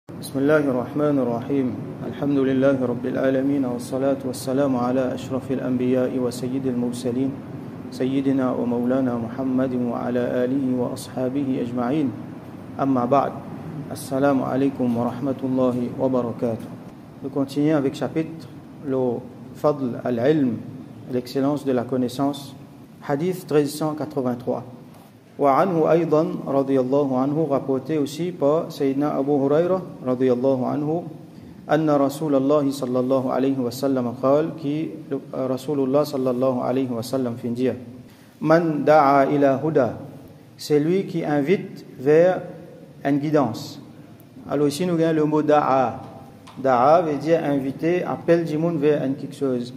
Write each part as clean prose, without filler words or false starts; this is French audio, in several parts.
بسم الله الرحمن الرحيم الحمد لله رب العالمين والصلاة والسلام على أشرف الأنبياء وسيد المرسلين سيدنا ومولانا محمد وعلى آله وأصحابه أجمعين أما بعد السلام عليكم ورحمة الله وبركاته. Nous continuons avec chapitre le Fadl al-Ilm, l'excellence de la connaissance, hadith 1383. وعنه أيضا رضي الله عنه rapporté aussi par Sayyidina Abu Huraira رضي الله عنه أن رسول الله صلى الله عليه وسلم قال qui رسول الله صلى الله عليه وسلم fait dire من دعا إلى هدى, c'est lui qui invite vers une guidance. Alors ici nous avons le mot da'a. Da'a veut dire inviter, appelle du monde vers quelque chose.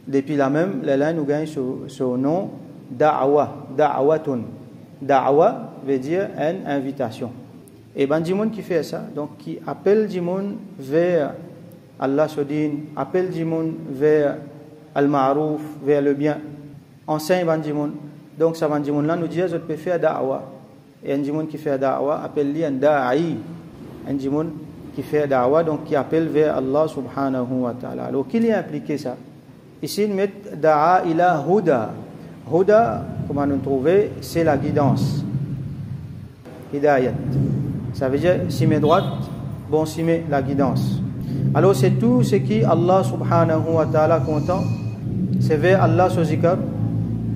Depuis la même, là nous avons ce nom da'awa, da'awatun. Da'wa veut dire une invitation. Et ben du monde qui fait ça, donc qui appelle du monde vers Allah Sudin, appelle du monde vers al-ma'ruf, vers le bien, enseigne ben du monde. Donc ça ben du monde là nous dit je peux faire da'wa. Et un du monde qui fait da'wa appelle-lui un da'i. Un du monde qui fait da'wa donc qui appelle vers Allah subhanahu wa ta'ala. Alors qui est impliqué ça? Ici il met da'a ila huda. Huda, comment nous trouver, c'est la guidance. Hidayat. Ça veut dire si mes droite, bon si mes la guidance. Alors c'est tout ce qui Allah subhanahu wa ta'ala content. C'est vers Allah ce zikr.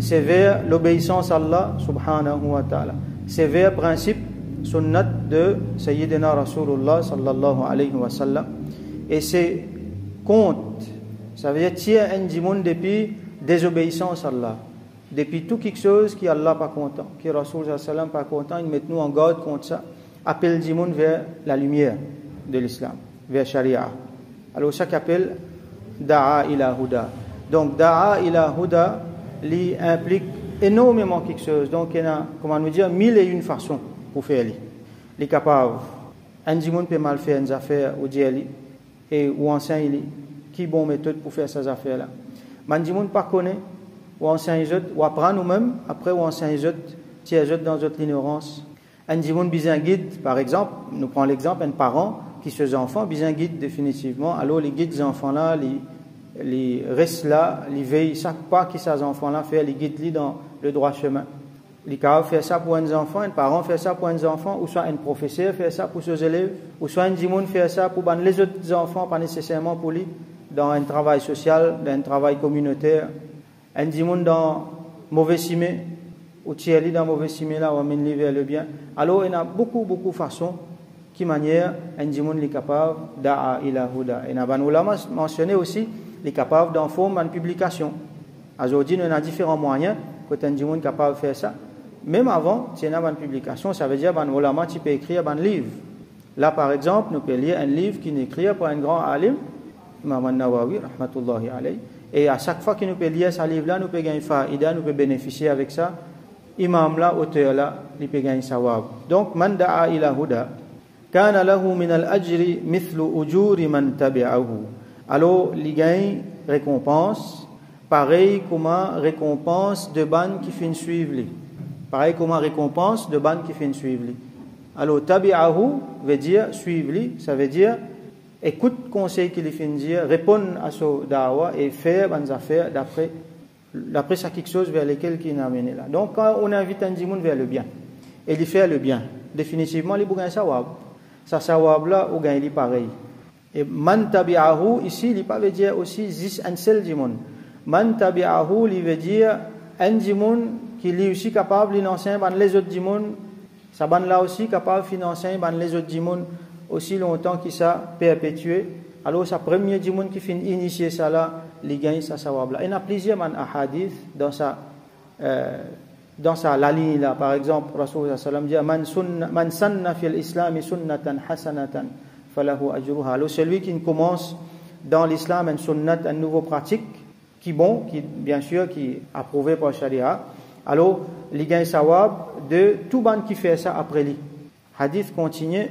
C'est vers l'obéissance à Allah subhanahu wa ta'ala. C'est vers le principe sunnat de Sayyidina Rasulullah sallallahu alayhi wa sallam. Et c'est compte. Ça veut dire tirer un dimoun depuis désobéissance à Allah. Depuis tout quelque chose qui Allah pas content, qui Rasul sallam pas content, il met nous en garde contre ça. Appelle du monde vers la lumière de l'islam, vers Sharia. Alors ça qu'appelle da'a ila huda. Donc da'a ila huda li implique énormément quelque chose. Donc il y a, comment nous dire, 1001 façons pour faire li. Les capables, un du monde peut mal faire une affaire ou dire li et ou enseigne li qui bonne méthode pour faire ces affaires là. Man du monde pas connaît ou enseigne ou apprend nous-mêmes, après ou enseigne tiens dans notre ignorance. Un dimoun bizarre guide, par exemple, nous prenons l'exemple, un parent qui se fait enfant, bizarre guide définitivement, alors les guides des enfants là, les restent là, les veillent chaque pas que ces enfants là fait, les guides dans le droit chemin. Les capables fait ça pour un enfant, un parent fait ça pour un enfant, ou soit un professeur fait ça pour ses élèves, ou soit un dimoun fait ça pour les autres enfants, pas nécessairement pour lui, dans un travail social, dans un travail communautaire. Un dimoun dans mauvais simé ou tiers dans mauvais simé là ou amène vers le bien. Alors il y a beaucoup de façons qui manière un dimoun est capable da'a ila huda. Et n'a ulama mentionné aussi les capable d'en forme en publication. Aujourd'hui on a différents moyens que un dimoun capable de faire ça. Même avant, si on a une publication, ça veut dire ban ulama tu peux écrire un livre. Là par exemple, nous pouvons lire un livre qui est écrit par un grand alim, Imam an-Nawawi rahmatullahi alayhi. Et à chaque fois que nous pouvons lire ce livre-là, nous pouvons gagner faïda, nous pouvons bénéficier avec ça. Imam là, auteur là, il peut gagner sawab. Donc, man da'a ila huda, kana lahu min al-ajri mithlu ujuri man tabi'ahu. Alors, il gagne récompense, pareil comme récompense de ban qui fait suivre lui. Pareil comme récompense de ban qui fait suivre lui. Alors, tabi'ahu veut dire suivre lui, ça veut dire écoute conseil qu'il fait dire, répondre à ce dawa et faire des affaires d'après ça quelque chose vers lequel il a amené là. Donc quand on invite un dimoun vers le bien et il fait le bien, définitivement il gagne sawab. Ça sawab là ou gagne pareil. Et man tabi'ahu ici il pas veut dire aussi un seul dimoun. Man tabi'ahu il veut dire un dimoun qui est aussi capable d'enseigner les autres dimoun, ça ban là aussi capable de financer les autres dimoun aussi longtemps qu'il s'est perpétué. Alors sa premier du monde qui finit initier ça là, il gagne ça sawab là. Il y a plusieurs hadith dans sa la ligne là. Par exemple, Rasulullah sallallahu alayhi wa sallam dit man sanna fil islam sunnatan hasanatan falahu ajruha. Alors celui qui commence dans l'islam une sunnat, une nouvelle pratique qui bon, qui bien sûr qui est approuvé par Sharia. Alors il gagne sawab de tout ban qui fait ça après lui. Hadith continue.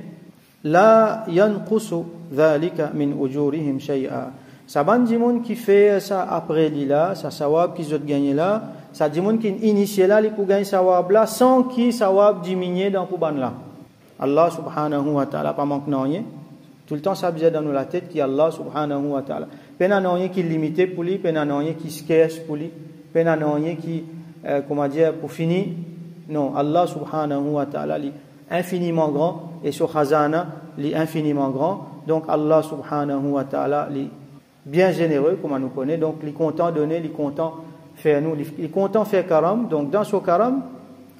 La yanqusu dhalika min ujurihim shay'a. Ça ban du monde qui fait ça après lui là, ça sawab qu'ils ont gagné là, ça du monde qui initié là, il pour gagner sawab là sans qui sawab diminuer dans pour ban là. Allah subhanahu wa ta'ala pas manque rien. Tout le temps, ça vient dans nous la tête qui Allah subhanahu wa ta'ala. Pena non rien qui est limité pour lui, pena non rien qui scarce pour lui, pena non rien qui, comment dire, pour finir. Non, Allah subhanahu wa ta'ala, est infiniment grand, et sur Khazana, il est infiniment grand. Donc Allah subhanahu wa ta'ala, il est bien généreux, comme on nous connaît. Donc il est content de donner, il est content de faire nous, il est content de faire karam. Donc dans ce karam,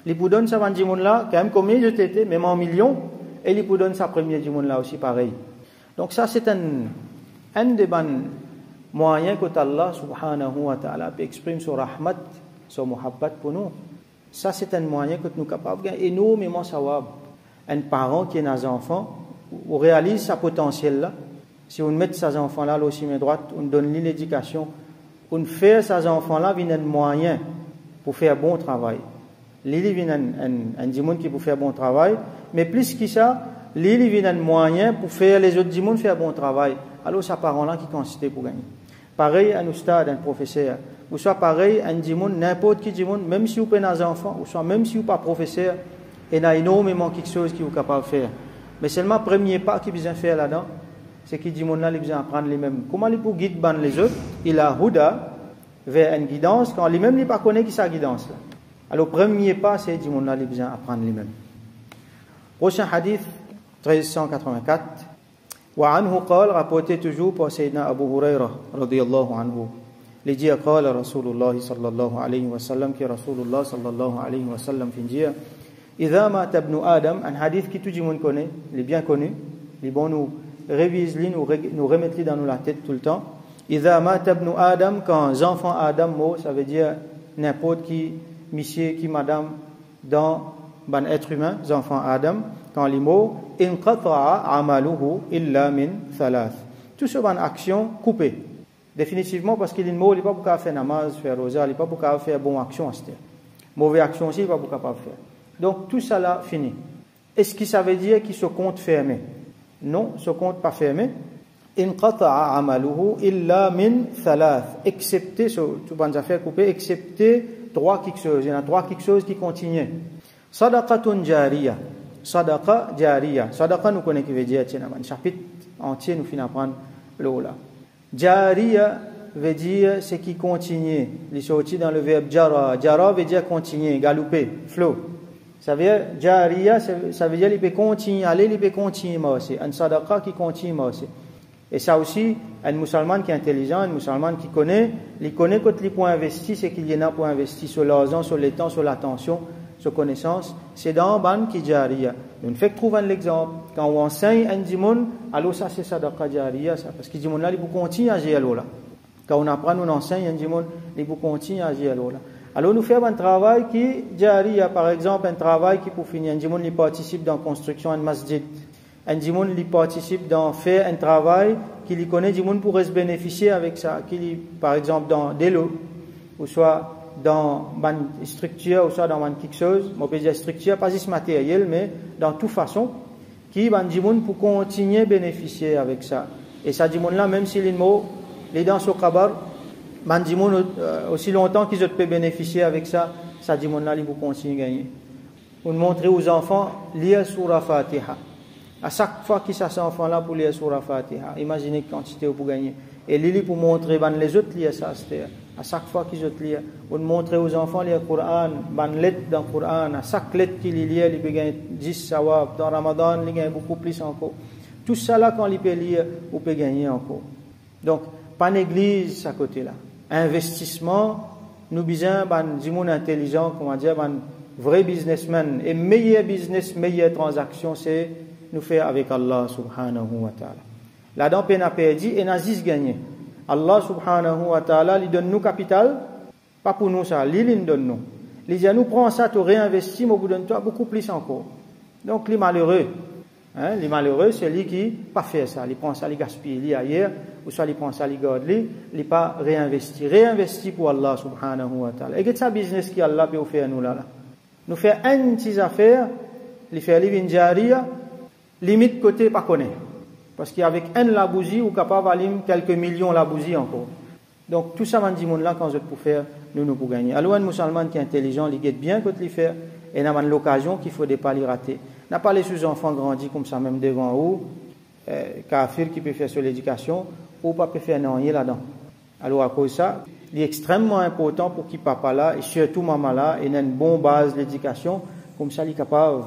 il vous donne sa 20 monde là, quand même combien je t'étais, même en millions, et il vous donne sa première monde là aussi pareil. Donc ça c'est un des bons moyens que Allah subhanahu wa ta'ala peut exprimer sur rahmat, sur muhabbat pour nous. Ça c'est un moyen que nous sommes capables de gagner énormément sawab. Un parent qui a des enfants, on réalise sa potentiel là. Si on met ces enfants là aussi main droite, on donne l'éducation, on fait ces enfants là vient un moyen pour faire bon travail. Lili vient un dimon qui pour faire bon travail, mais plus que ça, Lili vient un moyen pour faire les autres dimons faire bon travail. Alors ces parents là qui considèrent pour gagner. Pareil un ustad, un professeur, ou soit pareil un dimon, n'importe qui dimon, même si vous prenez des enfants, ou soit même si vous pas professeur, il y a énormément quelque chose qui vous capable de faire. Mais seulement le premier pas qu'il besoin faire là-dedans, c'est qu'il dit mon là il besoin apprendre les mêmes. Comment il peut guider les autres? Il a huda vers une guidance quand lui-même il pas connaît qui sa guidance là. Alors premier pas c'est dit mon là il besoin apprendre les mêmes. Prochain hadith 1384. Wa anhu qala rapporté toujours par Sayyidina Abu Hurairah radiyallahu anhu. Il dit qala Rasulullah sallallahu alayhi wa sallam que Rasulullah sallallahu alayhi wa sallam fin dire إذا مات ابن آدم un hadith qui tout le monde connaît, il est bien connu, il est bon nous révise nous remettre dans nous la tête tout le temps. إذا مات ابن آدم quand enfant Adam mort, ça veut dire n'importe qui monsieur qui madame dans un être humain, enfant Adam quand il est mort, انقطع عمله إلا من ثلاث. Tout ce ban action coupée. Définitivement parce qu'il est mort, il n'est pas pour faire namaz, faire rosa, il n'est pas pour faire bonne action à cette. Mauvaise action aussi, il n'est pas pour faire. Donc tout ça là fini. Est-ce que ça veut dire qu'il se compte fermé? Non, ce compte pas fermé. Inqata'a amaluhu illa min thalath. Excepté tout bonnes affaires coupées, excepté trois quelque chose. Il y en a trois quelque chose qui continuent. Sadaqatun jariya. Sadaqa jariya. Sadaqa nous connaissons qui veut dire tiens un chapitre entier nous finissons prendre l'eau là. Jariya veut dire ce qui continue. Il est sorti dans le verbe jara. Jara veut dire continuer, galoper, flow. Ça veut dire, jariya, ça veut dire qu'il peut continuer, aller, il peut continuer, moi aussi. Un sadaqa qui continue, moi aussi. Et ça aussi, un musulman qui est intelligent, un musulman qui connaît, il connaît quand il peut investir, c'est qu'il y en a pour investir sur l'argent, sur le temps, sur l'attention, sur connaissance. C'est dans ban qui jariya. Donc, fait que trouver un exemple. Quand on enseigne un dimon, alors ça c'est sadaqa jariya, ça. Parce que dimon là, il peut continuer à agir là. Quand on apprend, on enseigne un dimon, il peut continuer à agir là. Alors nous faisons un travail qui jariya, par exemple un travail qui pour finir un djimoun qui participe dans la construction d'un masjid, un djimoun qui participe dans faire un travail qui lui connaît djimoun pourrait se bénéficier avec ça, qui par exemple dans des lots ou soit dans une structure ou soit dans quelque chose, on peut dire structure pas juste matériel mais dans toute façon qui un djimoun pour continuer à bénéficier avec ça. Et ça djimoun là même s'il est mort, il est dans son kabar Mandimoun aussi longtemps qu'ils peuvent bénéficier avec ça, ça dit mon là ils vont continuer à gagner. On montrer aux enfants lire surah Fatiha. À chaque fois qu'ils s'assoient enfants là pour lire surah Fatiha, imaginez la quantité pour gagner. Et lire pour montrer les autres lire ça, c'est à chaque fois qu'ils autres lire, on montrer aux enfants lire le Coran, lettre dans le Coran, à chaque lettre qu'ils lisent, ils peuvent gagner 10 sawab. Dans Ramadan, ils gagnent beaucoup plus encore. Tout ça là quand ils peuvent lire, on peut gagner encore. Donc pas néglige à côté là. Investissement, nous besoin d'un monde intelligent, comment dire, un vrai businessman. Et meilleur business, meilleure transaction, c'est nous faire avec Allah subhanahu wa ta'ala. Là-dedans, peine à perdu et n'a juste gagné. Allah subhanahu wa ta'ala, il donne nous capital, pas pour nous ça, il donne nous. Il dit, nous prends ça, tu réinvestis, mais au bout d'un temps, beaucoup plus encore. Donc, les malheureux, les malheureux, c'est lui qui pas fait ça. Il prend ça, il gaspille, il ailleurs, ou soit il prend ça, il garde, il pas réinvesti. Réinvesti pour Allah subhanahu wa ta'ala. Et c'est ça business qui Allah peut faire nous là. Nous faire une petite affaire, il fait livre jariya, limite côté pas connaît. Parce qu'avec un labouzi, ou capable d'aller quelques millions labouzi encore. Donc tout ça, on dit là quand je peux faire, nous pour gagner. Alors un musulman qui est intelligent, il guette bien quand il fait, et il a l'occasion qu'il faut pas les rater. N'a pas les sous-enfants grandis comme ça même devant vous. kafir qui peut faire sur l'éducation ou pas peut faire rien là-dedans. Alors à cause de ça, il est extrêmement important pour qui papa là et surtout maman là ait une bonne base d'éducation, comme ça il est capable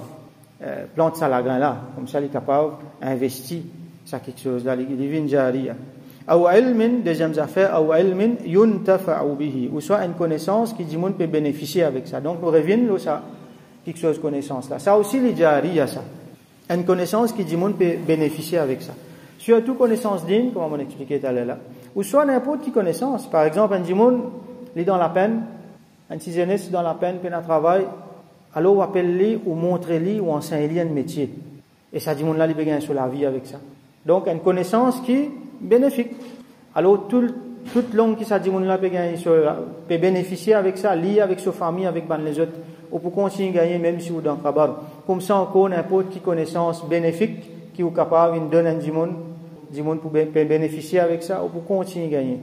planter ça la grain là, comme ça il est capable d'investir ça quelque chose là, il devient jariya. Ou ilmin, deuxième affaire, ou ilmin yuntafa'u bihi, ou soit une connaissance qui dit monde peut bénéficier avec ça. Donc on revient là ça quelque chose connaissance là. Ça aussi les jariya ça. Une connaissance qui dit monde peut bénéficier avec ça. Surtout connaissance digne, comme on expliquait tout à l'heure là. Ou soit n'importe qui connaissance. Par exemple, un dimoun, il est dans la peine, un petit jeunesse dans la peine, peine à travail, alors on appelle-lui, ou montre-lui, ou enseigne-lui un métier. Et ça, dimoun là, il peut gagner sur la vie avec ça. Donc, une connaissance qui est bénéfique. Alors, toute langue qui ça, dimoun là, peut bénéficier avec ça, lié avec sa famille, avec les autres, ou pour continuer à gagner, même si vous dans le kabar. Comme ça, encore, n'importe qui connaissance bénéfique, qui est capable de donner un dimoun pour bénéficier avec ça ou pour continuer à gagner.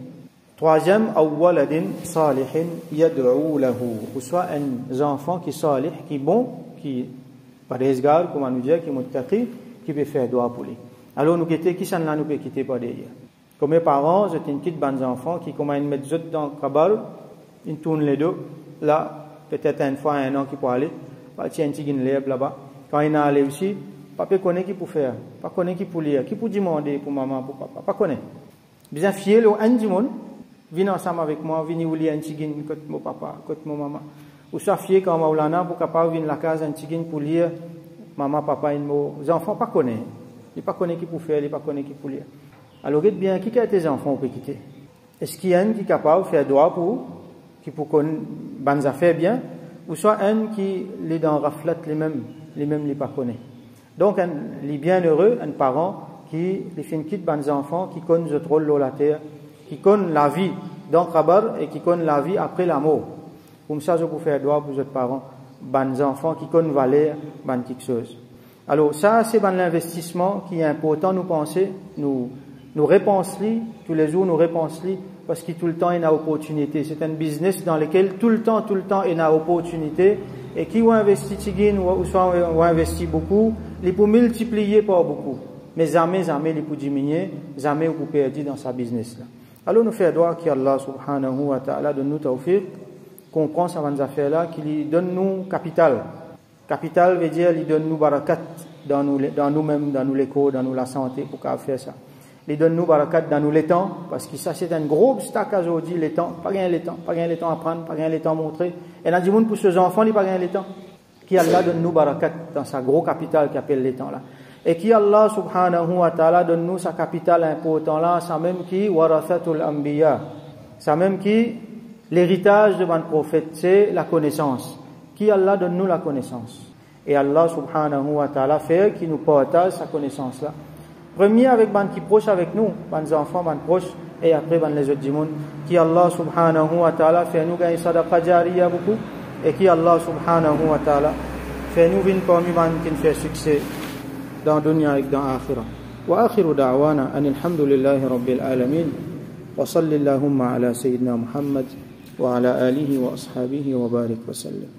Troisième, awwaladin salihin yad'u lahu, ou soit un enfant qui est salih, qui est bon, qui parhezgar, comme on nous dit, qui est muttaqi, qui peut faire doigt pour lui. Alors nous quitter, qui s'en là nous peut quitter par derrière. Comme mes parents, j'ai une petite bande d'enfants qui comment ils mettent autres dans le cabal, ils tournent les deux, là, peut-être une fois un an qui peut aller, pas tiens un petit guinlève là-bas. Quand il est allé aussi, papa connaît qui pour faire, pas connaît qui pour lire, qui pour demander pour maman, pour papa, pas connaît. Bien fier le un du monde, viens ensemble avec moi, viens ou lire un tigin côté mon papa, côté mon maman. Ou soit fier quand Maulana pour capable venir la case un tigin pour lire, maman, papa, une mot. Les enfants pas connaît, ils pas connaît qui pour faire, ils pas connaît qui pour lire. Alors regarde bien qui a tes enfants pour quitter. Est-ce qu'il y a un qui est capable de faire droit pour, qui pour connaître bonnes affaires bien, ou soit un qui les dans raflate les mêmes les pas connaît. Donc, les bienheureux, un parent qui les fait une quitte bonnes enfants, qui connaissent le rôle de la terre, qui connaissent la vie dans le Khabar et qui connaissent la vie après la mort. Comme ça, je peux faire droit pour les parents, bonnes enfants qui connaissent valeur, bonnes quelque chose. Alors, ça, c'est l'investissement qui est important, nous penser, nous répenser, tous les jours, nous répenser, parce que tout le temps, il y a une opportunité. C'est un business dans lequel tout le temps, il y a une opportunité. Et qui ont investi tigin, ou soit ont investi beaucoup, ils peuvent multiplier par beaucoup. Mais jamais, ils peuvent diminuer, jamais ils peuvent perdre dans sa business là. Alors, nous faisons droit qu'Allah subhanahu wa ta'ala donne nous tawfiq, comprend ces affaires-là, qu'il donne nous capital. Capital veut dire, il donne nous barakat dans nous-mêmes, dans nous l'écho, dans nous la santé, pour qu'on faire ça. Il donne nous barakat dans nous les temps, parce que ça c'est un gros obstacle aujourd'hui, les temps, pas rien les temps à prendre, pas rien les temps à montrer. Et là, du monde pour ces enfants, il pas rien les temps. Qui Allah donne nous barakat dans sa gros capitale qui appelle les temps là. Et qui Allah subhanahu wa ta'ala donne nous sa capitale important là, ça même qui warathatul anbiya. Ça même qui l'héritage de mon prophète, c'est la connaissance. Qui Allah donne nous la connaissance. Et Allah subhanahu wa ta'ala fait qui nous partage sa connaissance là. Premier avec ban qui proche avec nous, ban enfants, ban proches, et après ban les autres du monde, qui Allah subhanahu wa ta'ala fait nous gagner sadaqa jariya beaucoup, et qui Allah subhanahu wa ta'ala fait nous venir parmi ban qui fait succès dans dunya et dans akhirah. Wa akhiru da'wana anil hamdulillahi rabbil alamin, wa salli allahumma ala sayyidina Muhammad wa ala alihi wa ashabihi wa barik wa sallam.